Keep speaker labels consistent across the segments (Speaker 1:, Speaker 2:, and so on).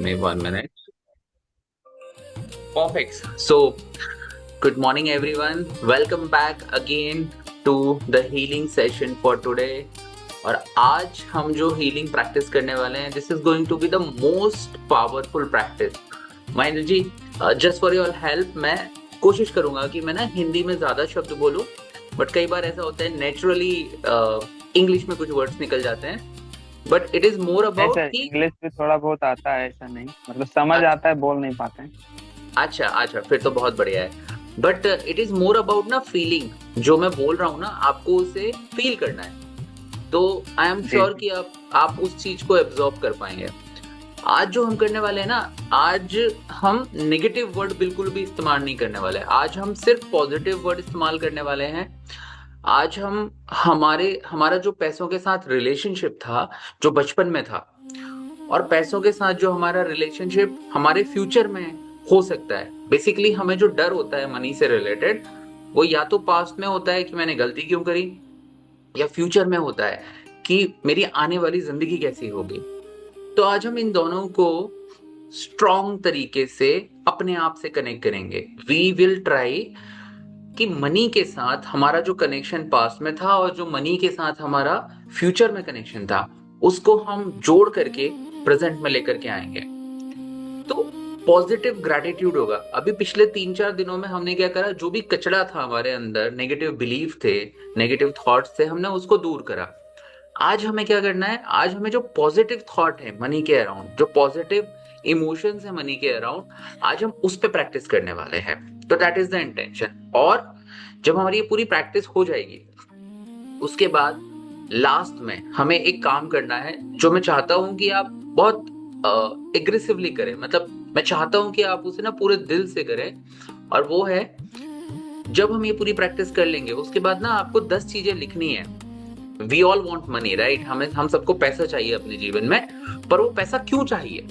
Speaker 1: me 1 minute. Perfect. So, good morning, everyone. Welcome back again to the healing session for today. और आज हम जो healing practice करने वाले हैं, this is going to be the most powerful practice. Mind जी, just for your help मैं कोशिश करूंगा कि मैं ना हिंदी में ज्यादा शब्द बोलूं, बट कई बार ऐसा होता है नेचुरली इंग्लिश में कुछ वर्ड्स निकल जाते हैं, बट इट इज मोर
Speaker 2: नहीं
Speaker 1: अबाउट
Speaker 2: सर,
Speaker 1: कि
Speaker 2: इंग्लिश भी थोड़ा बहुत आता है, ऐसा नहीं मतलब समझ
Speaker 1: अच्छा
Speaker 2: आता है, बोल नहीं पाते हैं।
Speaker 1: अच्छा अच्छा, फिर तो बहुत बढ़िया है। But it is more about ना फीलिंग, जो मैं बोल रहा हूँ ना आपको उसे फील करना है। तो आई एम
Speaker 2: जी
Speaker 1: श्योर
Speaker 2: जी।
Speaker 1: कि आप उस चीज को एब्जॉर्ब कर पाएंगे। आज जो हम करने वाले हैं ना, आज हम नेगेटिव वर्ड बिल्कुल भी इस्तेमाल नहीं करने वाले। आज हम सिर्फ पॉजिटिव वर्ड इस्तेमाल करने वाले हैं। आज हम हमारा जो पैसों के साथ रिलेशनशिप था, जो बचपन में था, और पैसों के साथ जो हमारा रिलेशनशिप हमारे फ्यूचर में हो सकता है। बेसिकली हमें जो डर होता है मनी से रिलेटेड, वो या तो पास्ट में होता है कि मैंने गलती क्यों करी, या फ्यूचर में होता है कि मेरी आने वाली जिंदगी कैसी होगी। तो आज हम इन दोनों को स्ट्रॉन्ग तरीके से अपने आप से कनेक्ट करेंगे। वी विल ट्राई कि मनी के साथ हमारा जो कनेक्शन पास्ट में था और जो मनी के साथ हमारा फ्यूचर में कनेक्शन था, उसको हम जोड़ करके प्रेजेंट में लेकर के आएंगे। तो पॉजिटिव ग्रैटिट्यूड होगा। अभी पिछले 3-4 दिनों में हमने क्या करा, जो भी कचरा था हमारे अंदर, नेगेटिव बिलीफ थे, नेगेटिव थॉट्स थे, हमने उसको दूर करा। आज हमें क्या करना है, आज हमें जो पॉजिटिव थॉट है मनी के अराउंड, जो पॉजिटिव इमोशंस है मनी के अराउंड, आज हम उस पे प्रैक्टिस करने वाले हैं। तो दैट इज द इंटेंशन। और जब हमारी ये पूरी प्रैक्टिस हो जाएगी, उसके बाद लास्ट में हमें एक काम करना है, जो मैं चाहता हूं कि आप बहुत एग्रेसिवली करें। मतलब मैं चाहता हूं कि आप उसे ना पूरे दिल से करें। और वो है, जब हम ये पूरी प्रैक्टिस कर लेंगे, उसके बाद ना आपको 10 चीजें लिखनी है। We all want money, right? हम सबको पैसा चाहिए अपने जीवन में, पर वो पैसा क्यों चाहिए,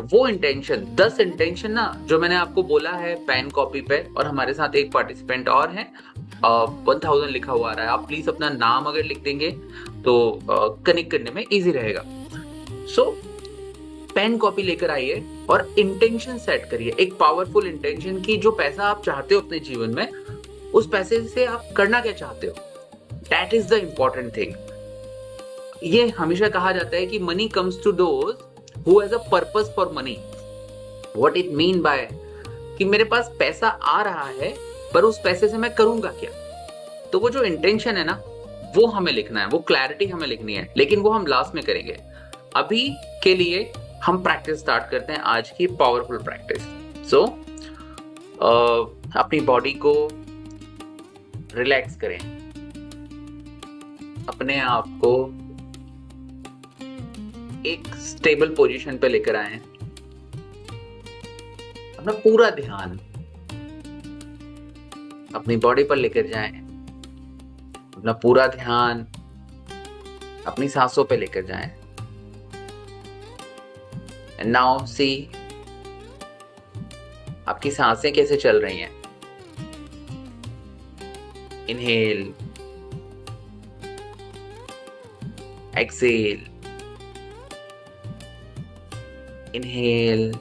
Speaker 1: वो इंटेंशन, 10 इंटेंशन ना, जो मैंने आपको बोला है पेन कॉपी पे, और हमारे साथ एक पार्टिसिपेंट और है, 1000 लिखा हुआ आ रहा है। आप प्लीज अपना नाम अगर लिख देंगे तो कनेक्ट करने में इजी रहेगा। सो पेन कॉपी लेकर आइए और इंटेंशन सेट करिए, एक पावरफुल इंटेंशन की, जो पैसा आप चाहते हो अपने जीवन में, उस पैसे से आप करना क्या चाहते हो। That is the important thing. ये हमेशा कहा जाता है कि money comes to those who has a purpose for money. What it mean by कि मेरे पास पैसा आ रहा है, पर उस पैसे से मैं करूंगा क्या। तो वो जो इंटेंशन है ना, वो हमें लिखना है, वो क्लैरिटी हमें लिखनी है, लेकिन वो हम लास्ट में करेंगे। अभी के लिए हम प्रैक्टिस स्टार्ट करते हैं, आज की पावरफुल प्रैक्टिस। सो अपनी बॉडी को रिलैक्स करें, अपने आप को एक स्टेबल पोजीशन पे लेकर आए, अपना पूरा ध्यान अपनी बॉडी पर लेकर जाएं, अपना पूरा ध्यान अपनी सांसों पे लेकर जाएं। एंड नाउ सी, आपकी सांसें कैसे चल रही हैं। Inhale, exhale, inhale,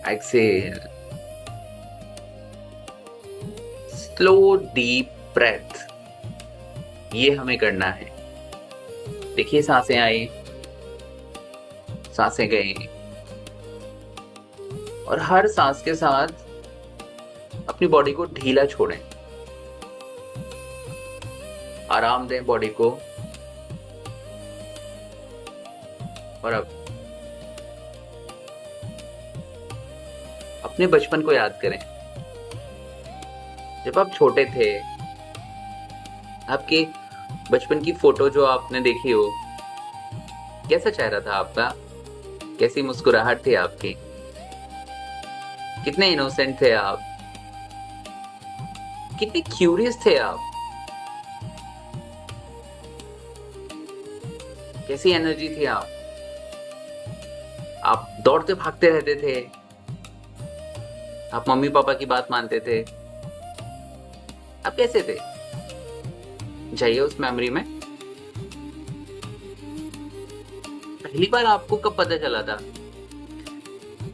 Speaker 1: exhale, slow deep breath, ये हमें करना है। देखिए, सांसें आई, सांसें गई, और हर सांस के साथ अपनी बॉडी को ढीला छोड़ें, आराम दें बॉडी को। और अब अपने बचपन को याद करें। जब आप छोटे थे, आपके बचपन की फोटो जो आपने देखी हो, कैसा चेहरा था आपका, कैसी मुस्कुराहट थी आपकी, कितने इनोसेंट थे आप, कितने क्यूरियस थे आप, कैसी एनर्जी थी आप दौड़ते भागते रहते थे, आप मम्मी पापा की बात मानते थे। आप कैसे थे, जाइए उस मेमोरी में, पहली बार आपको कब पता चला था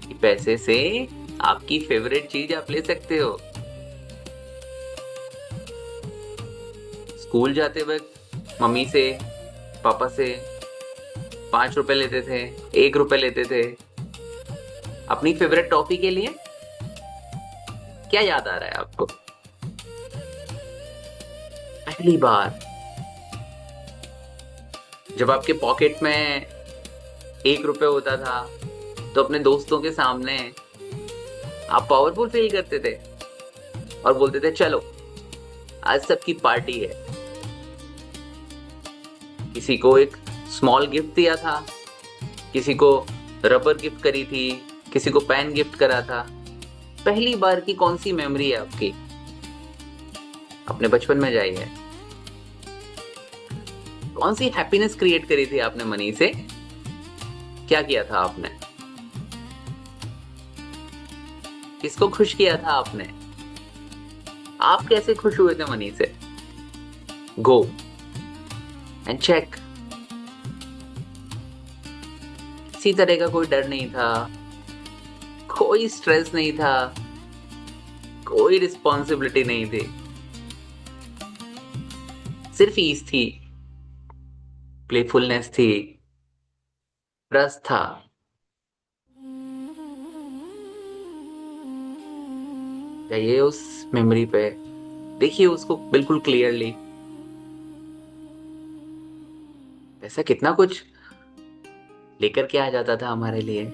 Speaker 1: कि पैसे से आपकी फेवरेट चीज आप ले सकते हो? स्कूल जाते वक्त मम्मी से, पापा से 5 रुपए लेते थे, 1 रुपए लेते थे अपनी फेवरेट टॉफी के लिए। क्या याद आ रहा है आपको? पहली बार जब आपके पॉकेट में 1 रुपए होता था तो अपने दोस्तों के सामने आप पावरफुल फील करते थे और बोलते थे चलो आज सबकी पार्टी है। किसी को एक स्मॉल गिफ्ट दिया था, किसी को रबर गिफ्ट करी थी, किसी को पेन गिफ्ट करा था। पहली बार की कौन सी मेमोरी है आपकी? अपने बचपन में जाइए। कौन सी हैप्पीनेस क्रिएट करी थी आपने मनी से? क्या किया था आपने? किसको खुश किया था आपने? आप कैसे खुश हुए थे मनी से? Go and check. किसी तरह का कोई डर नहीं था, कोई स्ट्रेस नहीं था, कोई रिस्पॉन्सिबिलिटी नहीं थी, सिर्फ ईज थी, प्लेफुलनेस थी, रस था। जाइए उस मेमोरी पे, देखिए उसको बिल्कुल क्लियरली। ऐसा कितना कुछ लेकर के आ जाता था हमारे लिए,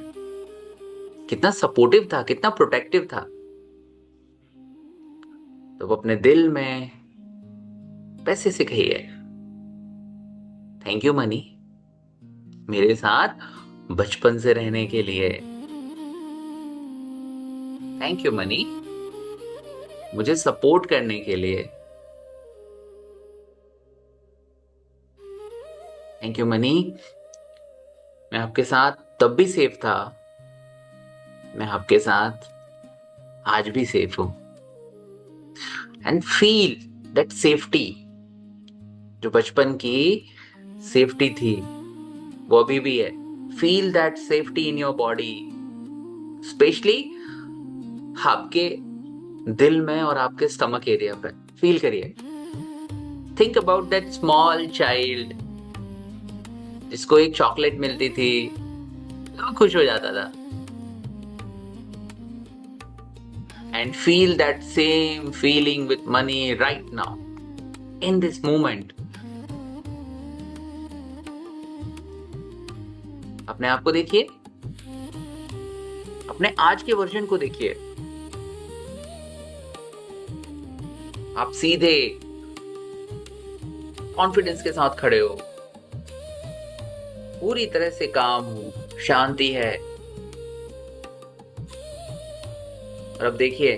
Speaker 1: कितना सपोर्टिव था, कितना प्रोटेक्टिव था। तो वो अपने दिल में पैसे से कहिए थैंक यू मनी, मेरे साथ बचपन से रहने के लिए। थैंक यू मनी, मुझे सपोर्ट करने के लिए। थैंक यू मनी, मैं आपके साथ तब भी सेफ था, मैं आपके साथ आज भी सेफ हूं। एंड फील दैट सेफ्टी, जो बचपन की सेफ्टी थी वो अभी भी है। Feel that safety in your body, specially आपके दिल में और आपके स्टमक एरिया पे फील करिए। Think about that small child जिसको एक चॉकलेट मिलती थी तो खुश हो जाता था। And feel that same feeling with money right now in this moment. अपने आप को देखिए, अपने आज के वर्जन को देखिए। आप सीधे कॉन्फिडेंस के साथ खड़े हो, पूरी तरह से काम हो, शांति है। और अब देखिए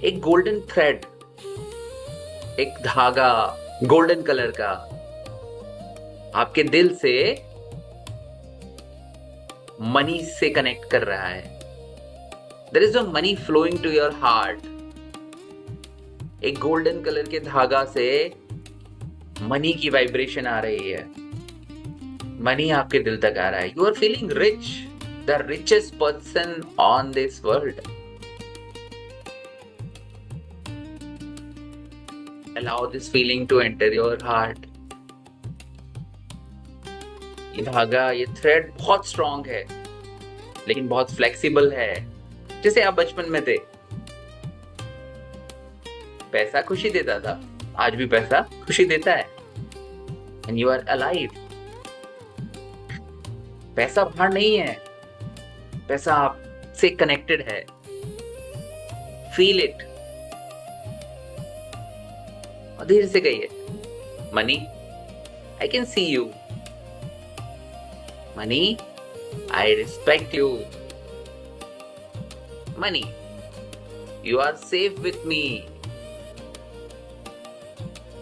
Speaker 1: एक गोल्डन थ्रेड, एक धागा गोल्डन कलर का आपके दिल से मनी से कनेक्ट कर रहा है। There is a money flowing to your heart. एक गोल्डन कलर के धागा से मनी की वाइब्रेशन आ रही है, मनी आपके दिल तक आ रहा है। You are feeling rich, the richest person on this world. Allow this feeling to enter your heart. ये धागा, ये थ्रेड बहुत स्ट्रॉन्ग है लेकिन बहुत फ्लेक्सिबल है। जैसे आप बचपन में थे, पैसा खुशी देता था, आज भी पैसा खुशी देता है। And you are alive. पैसा बाहर नहीं है, पैसा आपसे कनेक्टेड है। Feel it. और धीरे से कहिए, money I can see you, money I respect you, money you are safe with me,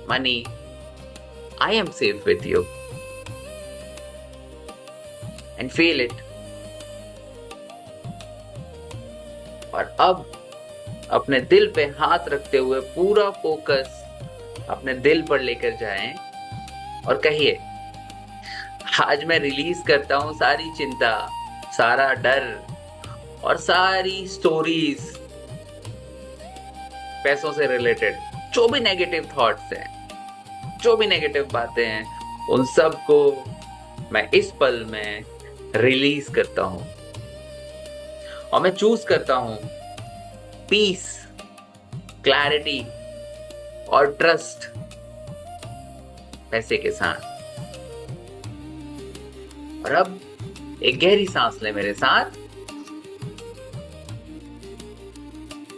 Speaker 1: money I am safe with you. And feel it. और अब अपने दिल पे हाथ रखते हुए पूरा फोकस अपने दिल पर लेकर जाएं और कहिए, आज मैं रिलीज करता हूँ सारी चिंता, सारा डर और सारी स्टोरीज पैसों से रिलेटेड। जो भी नेगेटिव थॉट्स हैं, जो भी नेगेटिव बातें हैं, उन सब को मैं इस पल में रिलीज करता हूं और मैं चूज करता हूं पीस, क्लैरिटी और ट्रस्ट पैसे के साथ। और अब एक गहरी सांस ले मेरे साथ,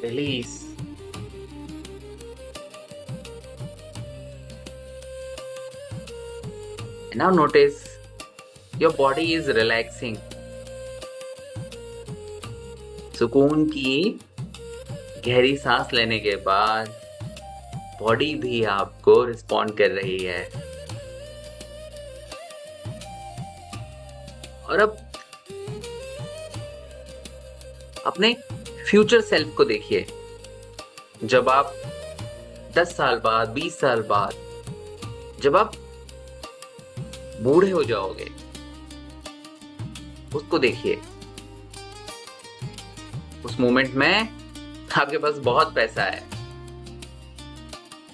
Speaker 1: release. Now notice your body is relaxing. सुकून की गहरी सांस लेने के बाद बॉडी भी आपको रिस्पॉन्ड कर रही है। और अब अपने फ्यूचर सेल्फ को देखिए। जब आप 10 साल बाद, 20 साल बाद, जब आप बूढ़े हो जाओगे, उसको देखिए। उस मोमेंट में आपके पास बहुत पैसा है,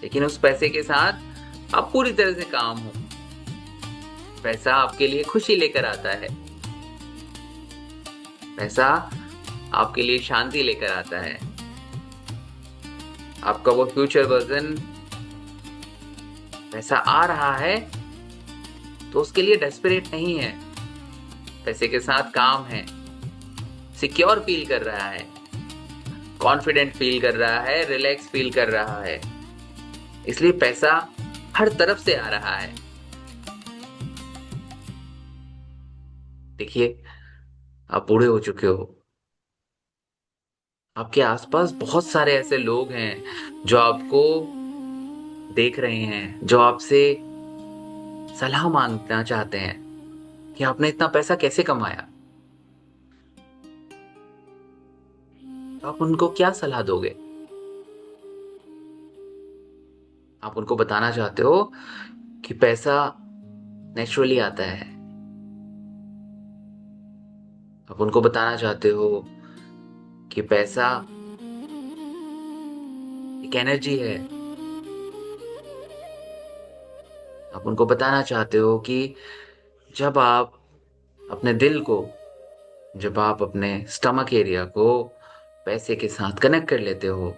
Speaker 1: लेकिन उस पैसे के साथ आप पूरी तरह से काम हो। पैसा आपके लिए खुशी लेकर आता है, पैसा आपके लिए शांति लेकर आता है। आपका वो फ्यूचर वर्जन पैसा आ रहा है तो उसके लिए डेस्परेट नहीं है, पैसे के साथ काम है, सिक्योर फील कर रहा है, कॉन्फिडेंट फील कर रहा है, रिलैक्स फील कर रहा है। इसलिए पैसा हर तरफ से आ रहा है। देखिए, आप बूढ़े हो चुके हो, आपके आसपास बहुत सारे ऐसे लोग हैं जो आपको देख रहे हैं, जो आपसे सलाह मांगना चाहते हैं कि आपने इतना पैसा कैसे कमाया। तो आप उनको क्या सलाह दोगे? आप उनको बताना चाहते हो कि पैसा नेचुरली आता है। आप उनको बताना चाहते हो कि पैसा एक एनर्जी है। आप उनको बताना चाहते हो कि जब आप अपने दिल को, जब आप अपने स्टमक एरिया को पैसे के साथ कनेक्ट कर लेते हो,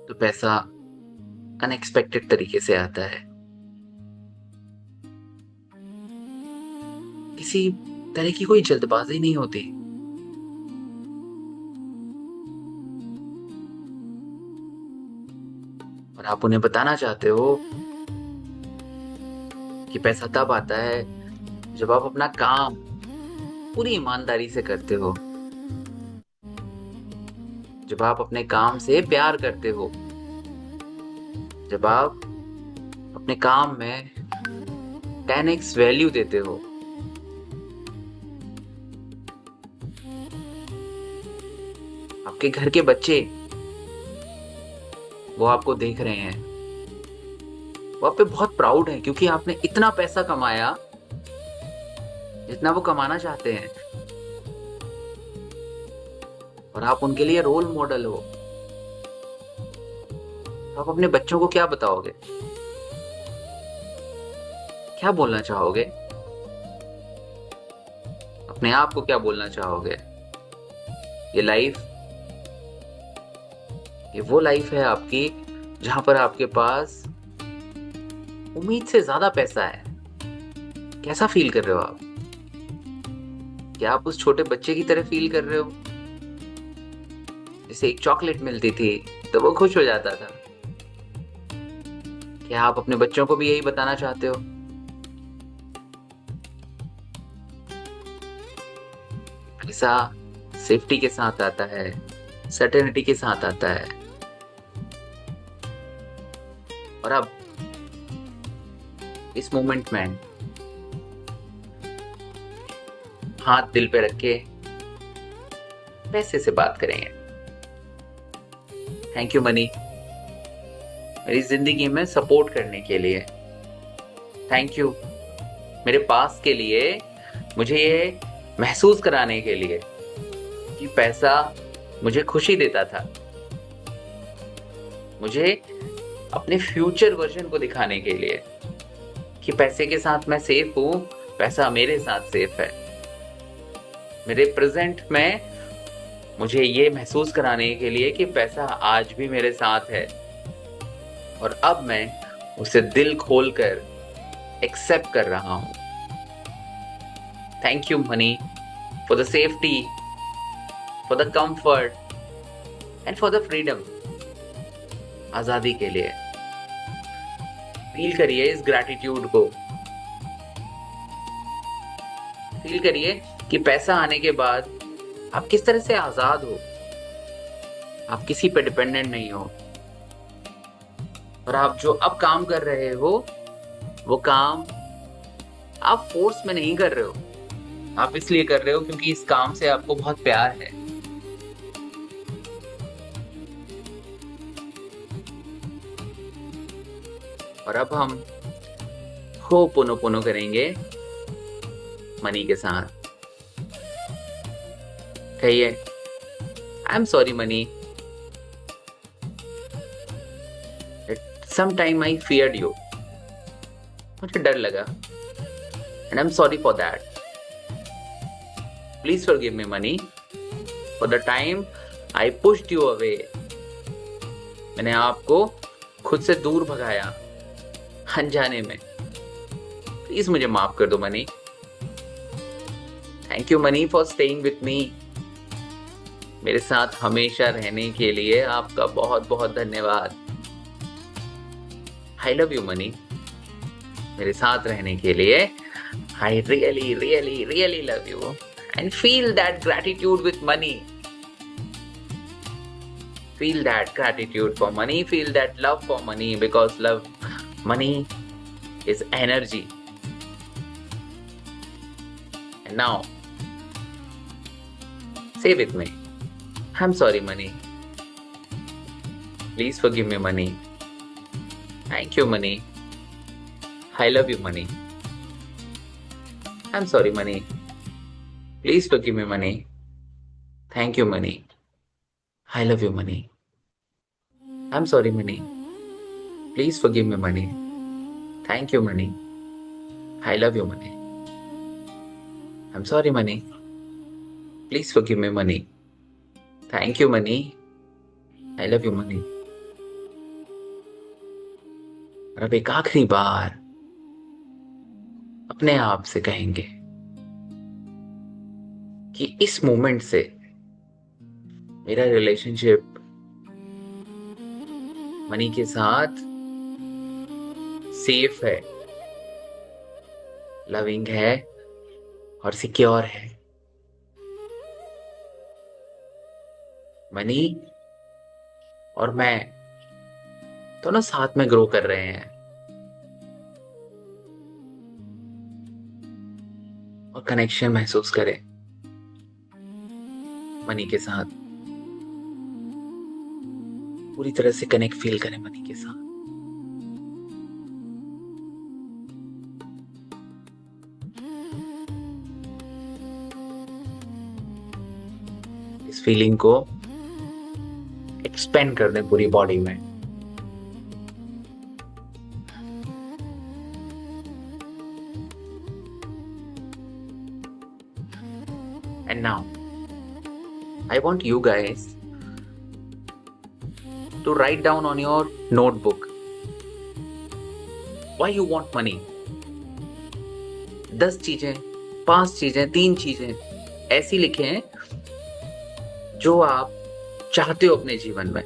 Speaker 1: तो पैसा अनएक्सपेक्टेड तरीके से आता है। किसी तरह की कोई जल्दबाजी नहीं होती। और आप उन्हें बताना चाहते हो कि पैसा तब आता है जब आप अपना काम पूरी ईमानदारी से करते हो, जब आप अपने काम से प्यार करते हो, जब आप अपने काम में 10x वैल्यू देते हो। आपके घर के बच्चे वो आपको देख रहे हैं, वो आप पे बहुत प्राउड है, क्योंकि आपने इतना पैसा कमाया जितना वो कमाना चाहते हैं। और आप उनके लिए रोल मॉडल हो। तो आप अपने बच्चों को क्या बताओगे, क्या बोलना चाहोगे? अपने आप को क्या बोलना चाहोगे? ये लाइफ, ये वो लाइफ है आपकी जहां पर आपके पास उम्मीद से ज्यादा पैसा है। कैसा फील कर रहे हो आप? क्या आप उस छोटे बच्चे की तरह फील कर रहे हो जिसे एक चॉकलेट मिलती थी तो वो खुश हो जाता था? क्या आप अपने बच्चों को भी यही बताना चाहते हो? पैसा सेफ्टी के साथ आता है, सर्टेनिटी के साथ आता है। और अब इस मोमेंट में हाथ दिल पे रख के पैसे से बात करेंगे। थैंक यू मनी, मेरी जिंदगी में सपोर्ट करने के लिए। थैंक यू मेरे पास के लिए, मुझे ये महसूस कराने के लिए कि पैसा मुझे खुशी देता था, मुझे अपने फ्यूचर वर्जन को दिखाने के लिए कि पैसे के साथ मैं सेफ हूं, पैसा मेरे साथ सेफ है। मेरे प्रेजेंट में मुझे ये महसूस कराने के लिए कि पैसा आज भी मेरे साथ है, और अब मैं उसे दिल खोलकर एक्सेप्ट कर रहा हूं। Thank you money for the safety, for the comfort and for the freedom. आजादी के लिए फील करिए इस ग्रैटिट्यूड को, फील करिए कि पैसा आने के बाद आप किस तरह से आजाद हो, आप किसी पे डिपेंडेंट नहीं हो, और आप जो अब काम कर रहे हो वो काम आप फोर्स में नहीं कर रहे हो, आप इसलिए कर रहे हो क्योंकि इस काम से आपको बहुत प्यार है। और अब हम होपोनोपोनो करेंगे मनी के साथ। कहिए, I am sorry money, sometime I feared you, मुझे डर लगा, and I'm sorry for that. Please forgive me money for the time I pushed you away. मैंने आपको खुद से दूर भगाया अनजाने में, प्लीज मुझे माफ कर दो money. Thank you money for staying with me, मेरे साथ हमेशा रहने के लिए आपका बहुत बहुत धन्यवाद। आई लव यू मनी, मेरे साथ रहने के लिए I really really really love you and feel that gratitude with money. Feel that gratitude for money, feel that love for money, because love, money is energy. And now, say with me, I'm sorry money. Please forgive me money. Thank you money. I love you money. I'm sorry money. Please forgive me money. Thank you money. I love you money. I'm sorry money. Please forgive me money. Thank you money. I love you money. I'm sorry money. Please forgive me money. Thank you money. I love you money. और अब एक आखिरी बार अपने आप से कहेंगे कि इस मोमेंट से मेरा रिलेशनशिप मनी के साथ सेफ है, लविंग है और सिक्योर है। मनी और मैं दोनों साथ में ग्रो कर रहे हैं और कनेक्शन महसूस करें मनी के साथ, पूरी तरह से कनेक्ट फील करें मनी के साथ। इस फीलिंग को एक्सपेंड कर दें पूरी बॉडी में। And now I want you guys to write down on your notebook why you want money। 10 चीजें, 5 चीजें, 3 चीजें ऐसी लिखें जो आप चाहते हो अपने जीवन में।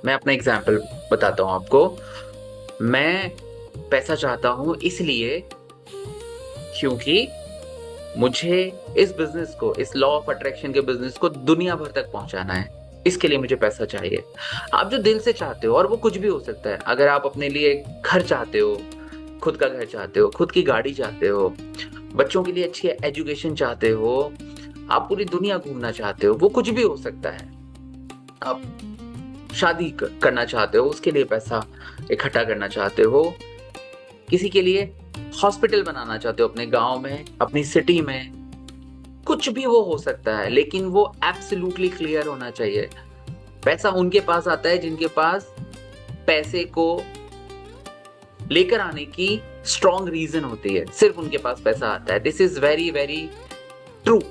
Speaker 1: मैं अपना एग्जाम्पल बताता हूं आपको। मैं पैसा चाहता हूं इसलिए क्योंकि मुझे इस बिजनेस को, इस लॉ ऑफ अट्रैक्शन के बिजनेस को दुनिया भर तक पहुंचाना है, इसके लिए मुझे पैसा चाहिए। आप जो दिल से चाहते हो, और वो कुछ भी हो सकता है, अगर आप अपने लिए घर चाहते हो, खुद का घर चाहते हो, खुद की गाड़ी चाहते हो, बच्चों के लिए अच्छी एजुकेशन चाहते हो, आप पूरी दुनिया घूमना चाहते हो, वो कुछ भी हो सकता है। आप शादी करना चाहते हो, उसके लिए पैसा इकट्ठा करना चाहते हो, किसी के लिए हॉस्पिटल बनाना चाहते हो अपने गांव में, अपनी सिटी में, कुछ भी वो हो सकता है, लेकिन वो एब्सोल्युटली क्लियर होना चाहिए। पैसा उनके पास आता है जिनके पास पैसे को लेकर आने की स्ट्रॉन्ग रीजन होती है, सिर्फ उनके पास पैसा आता है। This is very very true.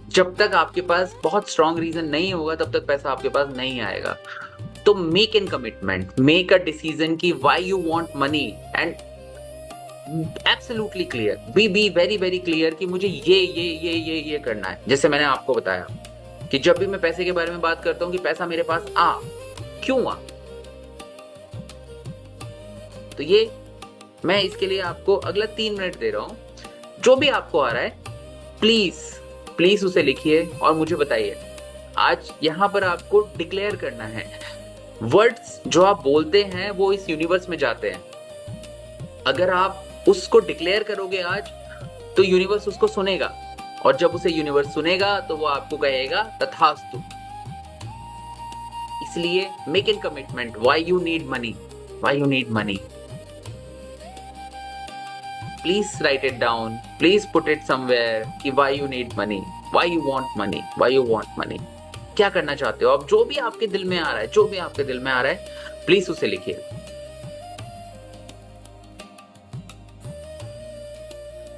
Speaker 1: जब तक आपके पास बहुत स्ट्रॉन्ग रीजन नहीं होगा तब तक पैसा आपके पास नहीं आएगा। तो make an commitment, make a decision कि why you want money, and absolutely clear, be very very clear कि मुझे ये करना है। जैसे मैंने आपको बताया कि जब भी मैं पैसे के बारे में बात करता हूं कि पैसा मेरे पास क्यों तो ये मैं इसके लिए आपको अगला 3 मिनट दे रहा हूं। जो भी आपको आ रहा है प्लीज प्लीज उसे लिखिए और मुझे बताइए। आज यहां पर आपको डिक्लेयर करना है। वर्ड्स जो आप बोलते हैं वो इस यूनिवर्स में जाते हैं। अगर आप उसको डिक्लेयर करोगे आज, तो यूनिवर्स उसको सुनेगा, और जब उसे यूनिवर्स सुनेगा तो वो आपको कहेगा तथास्तु। इसलिए make an commitment, why you need money, why you need money. Please write it down, please put it somewhere कि why you need money, why you want money, why you want money. क्या करना चाहते हो आप? जो भी आपके दिल में आ रहा है, जो भी आपके दिल में आ रहा है, प्लीज उसे लिखिए।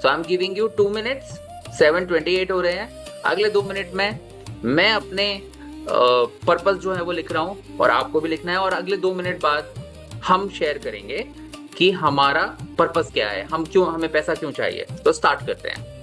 Speaker 1: So I am giving you 2 minutes, 7:28 हो रहे हैं। अगले 2 मिनट में मैं अपने पर्पस जो है वो लिख रहा हूं और आपको भी लिखना है, और अगले 2 मिनट बाद हम शेयर करेंगे कि हमारा पर्पस क्या है, हमें पैसा क्यों चाहिए। तो स्टार्ट करते हैं।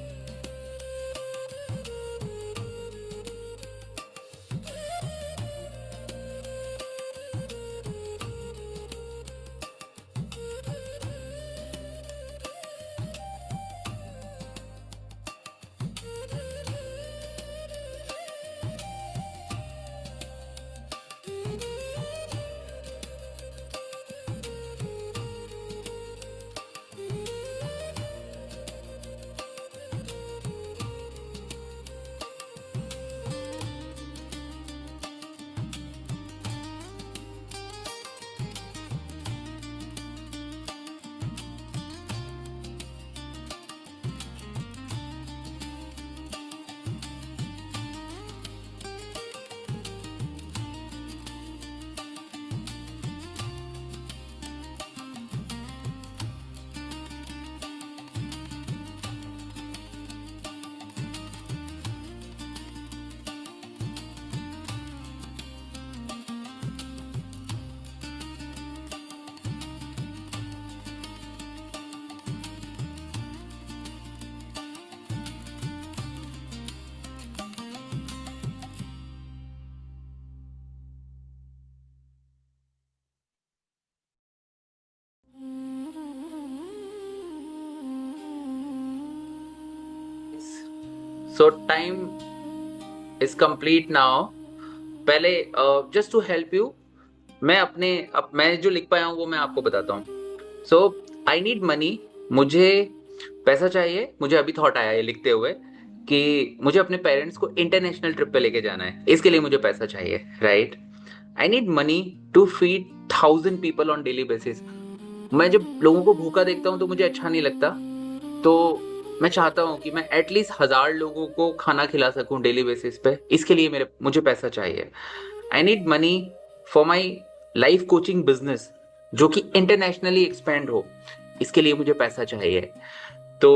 Speaker 1: सो टाइम इज कंप्लीट नाउ। पहले जस्ट टू हेल्प यू, मैं जो लिख पाया हूं वो मैं आपको बताता हूँ। सो आई नीड मनी, मुझे पैसा चाहिए। मुझे अभी थॉट आया है लिखते हुए कि मुझे अपने पेरेंट्स को इंटरनेशनल ट्रिप पे लेके जाना है, इसके लिए मुझे पैसा चाहिए, right. I need money to feed 1,000 people on daily basis. मैं जब लोगों को भूखा देखता हूँ तो मुझे अच्छा नहीं लगता, तो मैं चाहता हूँ कि मैं एटलीस्ट 1,000 लोगों को खाना खिला सकूं डेली बेसिस पे, इसके लिए मुझे पैसा चाहिए। आई need money for my life coaching business, जो कि इंटरनेशनली एक्सपेंड हो, इसके लिए मुझे पैसा चाहिए। तो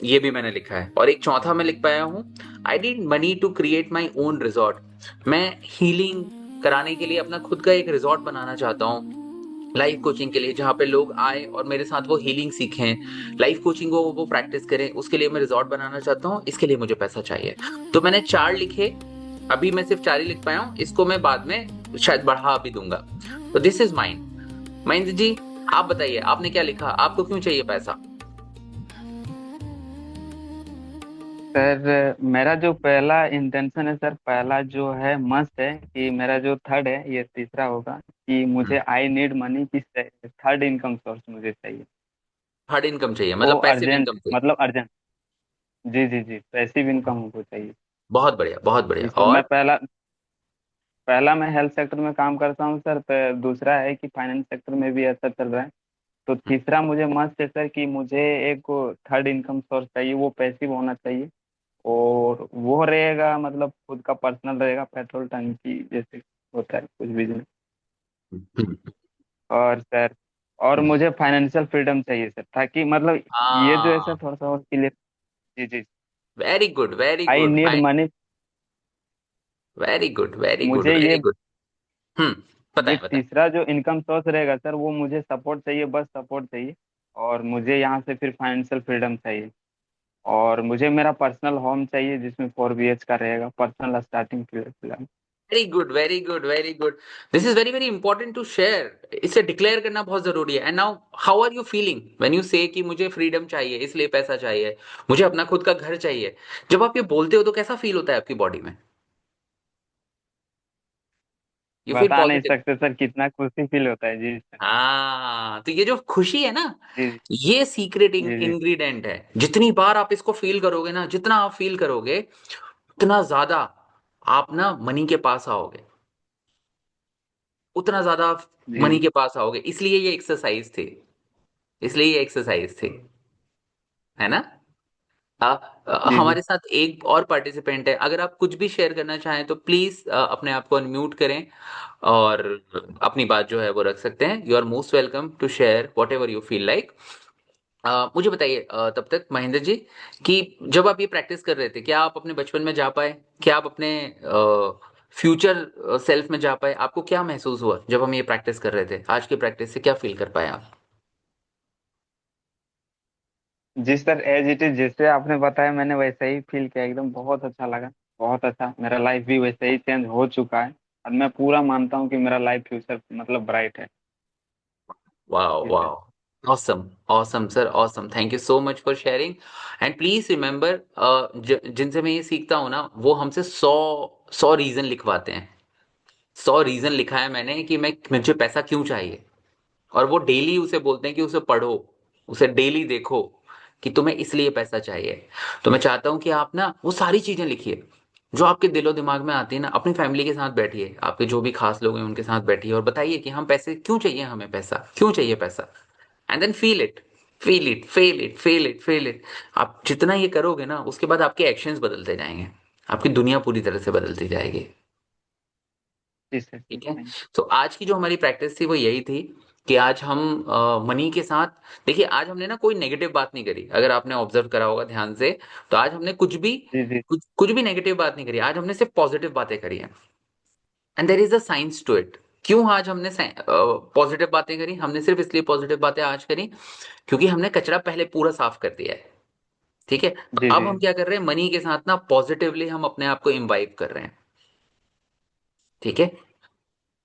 Speaker 1: ये भी मैंने लिखा है। और एक चौथा मैं लिख पाया हूँ, I need money to create my own resort. मैं हीलिंग कराने के लिए अपना खुद का एक रिजॉर्ट बनाना चाहता हूँ लाइफ कोचिंग के लिए, जहाँ पे लोग आए और मेरे साथ वो हीलिंग सीखें, लाइफ कोचिंग को वो प्रैक्टिस करें। उसके लिए मैं रिजॉर्ट बनाना चाहता हूँ, इसके लिए मुझे पैसा चाहिए। तो मैंने 4 लिखे, अभी मैं सिर्फ 4 ही लिख पाया हूँ, इसको मैं बाद में शायद बढ़ा भी दूंगा। तो this is mind. Mahendra ji, आप बताइए आपने क्या लिखा, आपको क्यों चाहिए पैसा?
Speaker 2: सर मेरा जो पहला इंटेंशन है सर, पहला जो है मस्ट है कि मेरा जो थर्ड है ये तीसरा होगा कि मुझे आई नीड मनी की थर्ड इनकम सोर्स मुझे चाहिए।
Speaker 1: हार्ड इनकम चाहिए,
Speaker 2: वो
Speaker 1: मतलब पैसिव
Speaker 2: अर्जेंट,
Speaker 1: इनकम चाहिए।
Speaker 2: मतलब अर्जेंट। जी जी जी, पैसिव इनकम हमको चाहिए।
Speaker 1: बहुत बढ़िया, बहुत बढ़िया।
Speaker 2: जी सर, मैं
Speaker 1: और
Speaker 2: पहला पहला मैं हेल्थ सेक्टर में काम करता हूँ सर, दूसरा है कि फाइनेंस सेक्टर में भी अच्छा चल रहा है। तो तीसरा मुझे मस्त है सर कि मुझे एक थर्ड इनकम सोर्स चाहिए, वो पैसिव होना चाहिए। और वो रहेगा मतलब खुद का पर्सनल रहेगा, पेट्रोल टंकी जैसे होता है कुछ बिजनेस।
Speaker 1: हम्म,
Speaker 2: और सर, और मुझे फाइनेंशियल फ्रीडम चाहिए सर, ताकि मतलब ये जो है
Speaker 1: हाँ,
Speaker 2: सर थोड़ा सा और क्लियर। जी जी।
Speaker 1: Very good, very
Speaker 2: I
Speaker 1: good,
Speaker 2: need money.
Speaker 1: Very good, very good,
Speaker 2: मुझे
Speaker 1: वेरी
Speaker 2: ये
Speaker 1: गुड। हम्म,
Speaker 2: ये
Speaker 1: बताएं बताएं।
Speaker 2: तीसरा जो इनकम सोर्स रहेगा सर, वो मुझे सपोर्ट चाहिए, बस सपोर्ट चाहिए। और मुझे यहाँ से फिर फाइनेंशियल फ्रीडम चाहिए। और मुझे मेरा पर्सनल होम चाहिए जिसमें 4 BH का रहेगा, पर्सनल स्टार्टिंग फिलहाल।
Speaker 1: Very good, very good, very good. This is very very important to share. इसे डिक्लेयर करना बहुत जरूरी है। And now, how are you feeling when you say कि मुझे फ्रीडम चाहिए, इसलिए पैसा चाहिए, मुझे अपना खुद का घर चाहिए? जब आप ये बोलते हो तो कैसा फील होता है आपकी बॉडी में? यू फील
Speaker 2: बता नहीं
Speaker 1: पॉजिटिव?
Speaker 2: सकते सर कितना खुशी फील होता है जी सर।
Speaker 1: हाँ, तो ये जो खुशी है ना,
Speaker 2: जी
Speaker 1: ये सीक्रेट
Speaker 2: जी जी
Speaker 1: इंग्रेडिएंट है। जितनी बार आप इसको फील करोगे ना, जितना आप फील करोगे, उतना ज्यादा आप ना मनी के पास आओगे, उतना ज्यादा आप
Speaker 2: जी
Speaker 1: मनी
Speaker 2: जी
Speaker 1: के पास आओगे। इसलिए ये एक्सरसाइज थी, इसलिए ये एक्सरसाइज थी, है ना?
Speaker 2: जी जी
Speaker 1: हमारे साथ एक और पार्टिसिपेंट है, अगर आप कुछ भी शेयर करना चाहें तो प्लीज अपने आप को अनम्यूट करें और अपनी बात जो है वो रख सकते हैं। You are most welcome to share whatever you feel like. मुझे बताइए तब तक महेंद्र जी, कि जब आप ये प्रैक्टिस कर रहे थे, क्या आप अपने बचपन में जा पाए? क्या आप अपने फ्यूचर सेल्फ में जा पाए? आपको क्या महसूस हुआ जब हम ये प्रैक्टिस कर रहे थे? आज की प्रैक्टिस से क्या फील कर पाए आप?
Speaker 2: जी सर, एज इट इज जैसे आपने बताया मैंने वैसे ही फील किया, एकदम बहुत अच्छा लगा। बहुत अच्छा, मेरा लाइफ भी वैसे ही चेंज हो चुका है। और मैं पूरा मानता हूँ कि मेरा लाइफ फ्यूचर मतलब ब्राइट है।
Speaker 1: वाओ,
Speaker 2: जी sir.
Speaker 1: Wow, awesome, awesome sir, awesome. Thank you so much for sharing. And please remember, जिनसे मैं ये सीखता हूँ ना, वो हमसे 100 रीजन लिखवाते हैं। 100 रीजन लिखा है मैंने कि मैं मुझे पैसा क्यों चाहिए, और वो डेली उसे बोलते हैं कि उसे पढ़ो, उसे डेली देखो कि तुम्हें इसलिए पैसा चाहिए। तो मैं चाहता हूं कि आप ना वो सारी चीजें लिखिए जो आपके दिलो दिमाग में आती है ना। अपनी फैमिली के साथ बैठिए, आपके जो भी खास लोग हैं उनके साथ बैठिए और बताइए कि हम पैसे क्यों चाहिए, हमें पैसा क्यों चाहिए, पैसा। And then feel it, feel it, feel it, feel it, feel it. आप जितना ये करोगे ना, उसके बाद आपके एक्शंस बदलते जाएंगे, आपकी दुनिया पूरी तरह से बदलती जाएगी।
Speaker 2: जी सर जी,
Speaker 1: ठीक है।
Speaker 2: थैंक
Speaker 1: तो आज की जो हमारी प्रैक्टिस थी वो यही थी कि आज हम मनी के साथ, देखिए आज हमने ना कोई नेगेटिव बात नहीं करी, अगर आपने ऑब्जर्व करा होगा ध्यान से। तो आज हमने
Speaker 2: जी जी
Speaker 1: कुछ भी नेगेटिव बात नहीं करी, आज हमने सिर्फ पॉजिटिव बातें करी हैं। And there is a science to it. क्यों आज हमने पॉजिटिव बातें करी? हमने सिर्फ इसलिए पॉजिटिव बातें आज करी क्योंकि हमने कचरा पहले पूरा साफ कर दिया है। ठीक है। तो
Speaker 2: जी
Speaker 1: अब
Speaker 2: जी
Speaker 1: हम क्या कर रहे हैं, मनी के साथ ना पॉजिटिवली हम अपने आप को इम्बाइब कर रहे हैं। ठीक है।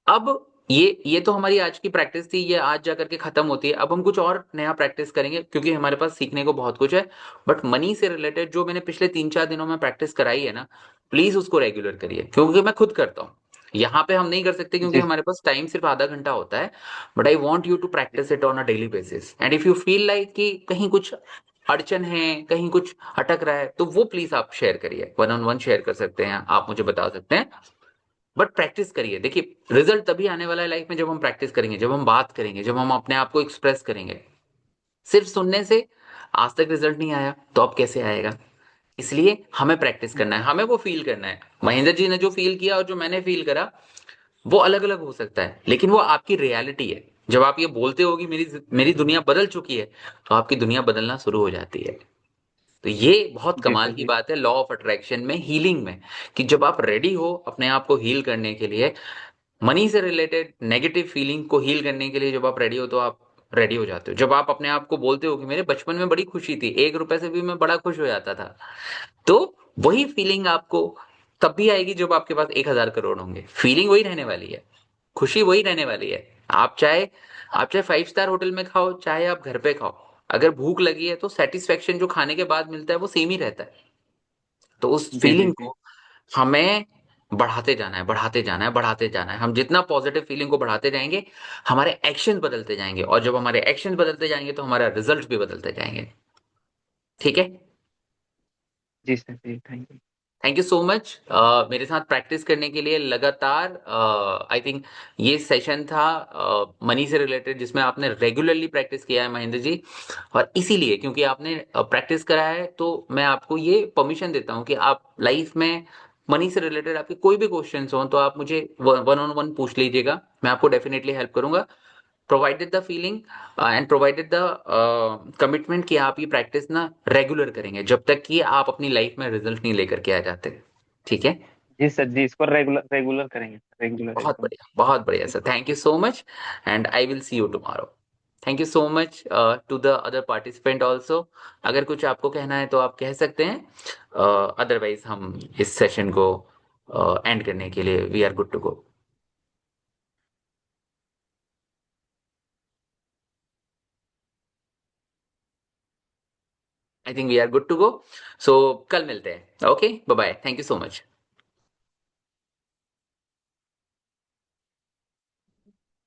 Speaker 1: अब ये तो हमारी आज की प्रैक्टिस थी, ये आज जाकर के खत्म होती है। अब हम कुछ और नया प्रैक्टिस करेंगे क्योंकि हमारे पास सीखने को बहुत कुछ है। बट मनी से रिलेटेड जो मैंने पिछले 3-4 दिनों में प्रैक्टिस कराई है ना, प्लीज उसको रेगुलर करिए, क्योंकि मैं खुद करता हूँ। यहाँ पे हम नहीं कर सकते क्योंकि
Speaker 2: जी
Speaker 1: हमारे पास टाइम सिर्फ आधा घंटा होता है। But I want you to
Speaker 2: जी
Speaker 1: practice it on a daily basis. And if you feel like कि कहीं कुछ अड़चन है, कहीं कुछ अटक रहा है, तो वो प्लीज आप शेयर करिए, वन ऑन वन शेयर कर सकते हैं, आप मुझे बता सकते हैं। बट प्रैक्टिस करिए। देखिए, रिजल्ट तभी आने वाला है लाइफ में जब हम प्रैक्टिस करेंगे, जब हम बात करेंगे, जब हम अपने आप को एक्सप्रेस करेंगे। सिर्फ सुनने से आज तक रिजल्ट नहीं आया तो अब कैसे आएगा? इसलिए हमें प्रैक्टिस करना है, हमें वो फील करना है। महेंद्र जी ने जो फील किया और जो मैंने फील करा, वो अलग अलग हो सकता है, लेकिन वो आपकी रियलिटी है। जब आप ये बोलते हो कि मेरी मेरी दुनिया बदल चुकी है, तो आपकी दुनिया बदलना शुरू हो जाती है। तो ये बहुत
Speaker 2: जी
Speaker 1: कमाल
Speaker 2: सर
Speaker 1: की
Speaker 2: जी
Speaker 1: बात है लॉ ऑफ अट्रैक्शन में, हीलिंग में, कि जब आप रेडी हो अपने आप को हील करने के लिए, मनी से रिलेटेड नेगेटिव फीलिंग को हील करने के लिए, जब आप रेडी हो तो आप रेडी हो जाते हो। जब आप अपने आप को बोलते हो कि मेरे बचपन में बड़ी खुशी थी, 1 रुपए से भी मैं बड़ा खुश हो जाता था, तो वही फीलिंग आपको तब भी आएगी जब आपके पास 1,000 करोड़ होंगे। फीलिंग वही रहने वाली है, खुशी वही रहने वाली है। आप चाहे 5 स्टार होटल में खाओ, चाहे आप घर पे खाओ, अगर भूख लगी है तो सेटिस्फेक्शन जो खाने के बाद मिलता है वो सेम ही रहता है। तो उस
Speaker 2: जी जी
Speaker 1: फीलिंग
Speaker 2: जी
Speaker 1: को हमें बढ़ाते जाना है, बढ़ाते जाना है, बढ़ाते जाना है। हम जितना पॉजिटिव फीलिंग को बढ़ाते जाएंगे, हमारे एक्शन बदलते जाएंगे, और जब हमारे एक्शन बदलते जाएंगे तो हमारा रिजल्ट भी बदलते जाएंगे। ठीक है।
Speaker 2: जी सर जी, thank you.
Speaker 1: Thank you so much मेरे साथ प्रैक्टिस करने के लिए लगातार। आई थिंक ये सेशन था मनी से रिलेटेड, जिसमें आपने रेगुलरली प्रैक्टिस किया है महेंद्र जी। और इसीलिए क्योंकि आपने प्रैक्टिस करा है, तो मैं आपको ये परमिशन देता हूँ कि आप लाइफ में मनी से रिलेटेड आपके कोई भी क्वेश्चंस हो तो आप मुझे वन ऑन वन पूछ लीजिएगा, मैं आपको डेफिनेटली हेल्प करूंगा, provided the feeling and provided the commitment कि आप ये प्रैक्टिस ना रेगुलर करेंगे जब तक कि आप अपनी लाइफ में रिजल्ट नहीं लेकर के आ जाते। ठीक है।
Speaker 2: जी सर जी, इसको रेगुलर रेगुलर करेंगे, रेगुलर एकदम।
Speaker 1: बहुत बढ़िया sir, thank you so much and I will see you tomorrow. Thank you so much to the other participant also. अगर कुछ आपको कहना है तो आप कह सकते हैं, अदरवाइज हम इस सेशन को एंड करने के लिए we are good to go. I think we are good to go. So कल मिलते हैं। Okay, bye bye, thank you so much.